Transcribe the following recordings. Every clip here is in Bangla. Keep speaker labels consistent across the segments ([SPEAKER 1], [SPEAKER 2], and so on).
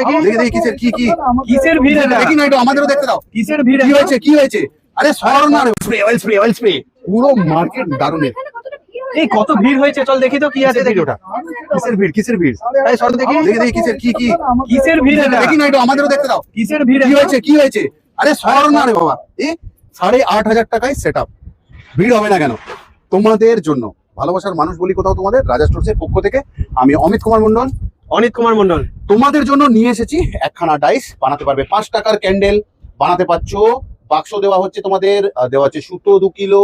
[SPEAKER 1] দেখি
[SPEAKER 2] দেখি কিসের কি
[SPEAKER 1] কিসের ভিড় এটা?
[SPEAKER 2] দেখি না, একটু আমাদেরও দেখতে দাও।
[SPEAKER 1] কিসের ভিড়
[SPEAKER 2] কি
[SPEAKER 1] এটা?
[SPEAKER 2] হয়েছে কি হয়েছে? আরে সর না, অয়েল স্প্রে পুরো মার্কেট দারুণ।
[SPEAKER 1] এই কত ভিড় হয়েছে, চল দেখি তো কি আছে দেখি।
[SPEAKER 2] ওটা কিসের ভিড়?
[SPEAKER 1] এই সর দেখি
[SPEAKER 2] দেখি কিসের কি
[SPEAKER 1] কিসের ভিড় এটা?
[SPEAKER 2] দেখি না, একটু আমাদেরও দেখতে দাও।
[SPEAKER 1] কিসের ভিড়
[SPEAKER 2] কি
[SPEAKER 1] এটা?
[SPEAKER 2] হয়েছে? আরে সর না রে বাবা। 8,500 টাকায় সেটআপ। ভিড় হবে না কেন? তোমাদের জন্য ভালোবাসার মানুষ বলি কোথাও তোমাদের রাজা স্টোরসের পক্ষ থেকে আমি অমিত কুমার মন্ডল
[SPEAKER 1] অনিত কুমার মন্ডল
[SPEAKER 2] তোমাদের জন্য নিয়ে এসেছি একখানা ডাইস। বানাতে পারবে 5 টাকার ক্যান্ডেল বানাতে পারছো। বাক্স দেওয়া হচ্ছে তোমাদের, দেওয়া হচ্ছে সুতো 2 কিলো,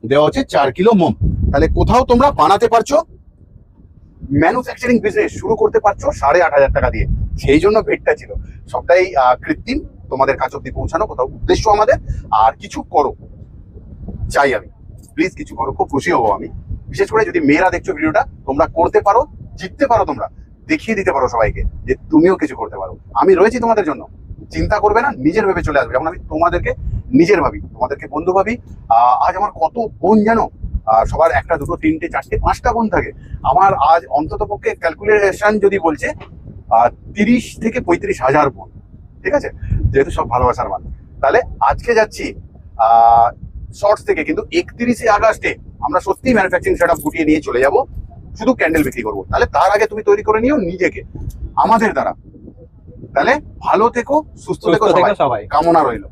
[SPEAKER 2] দেওয়া হচ্ছে 4 কিলো মোম। তাহলে কোথাও তোমরা বানাতে পারছো, ম্যানুফ্যাকচারিং বিজনেস শুরু করতে পারছো 8,500 টাকা দিয়ে। সেই জন্য ভেটটা ছিল সবটাই কৃত্রিম, তোমাদের কাছ অব্দি পৌঁছানো কোথাও উদ্দেশ্য আমাদের। আর কিছু করো চাই আমি, প্লিজ কিছু করো, খুব খুশি হবো আমি। বিশেষ করে যদি মেয়েরা দেখছো ভিডিওটা, তোমরা করতে পারো, জিততে পারো, তোমরা দেখিয়ে দিতে পারো সবাইকে যে তুমিও কিছু করতে পারো। আমি রয়েছি তোমাদের জন্য, চিন্তা করবে না, নিজের ভেবে চলে আসবে। যেমন আমি তোমাদেরকে নিজের ভাবি, তোমাদেরকে বন্ধু ভাবি। আজ আমার কত বোন জানো, সবার 1টা 2টো 3টে 4টে 5টা বোন থাকে। আমার আজ অন্তত পক্ষে ক্যালকুলেশন যদি বলছে 30 থেকে 35,000 বোন। ঠিক আছে, যেহেতু সব ভালোবাসার মানুষ। তাহলে আজকে যাচ্ছি শর্টস থেকে, কিন্তু 31শে আগস্টে আমরা সত্যি ম্যানুফ্যাকচারিং সেটআপ গুটিয়ে নিয়ে চলে যাব, শুধু ক্যান্ডেল বিক্রি করবো। তাহলে তার আগে তুমি তৈরি করে নিও নিজেকে আমাদের দ্বারা। তাহলে ভালো থেকো, সুস্থ থেকো সবাই, কামনা রইলো।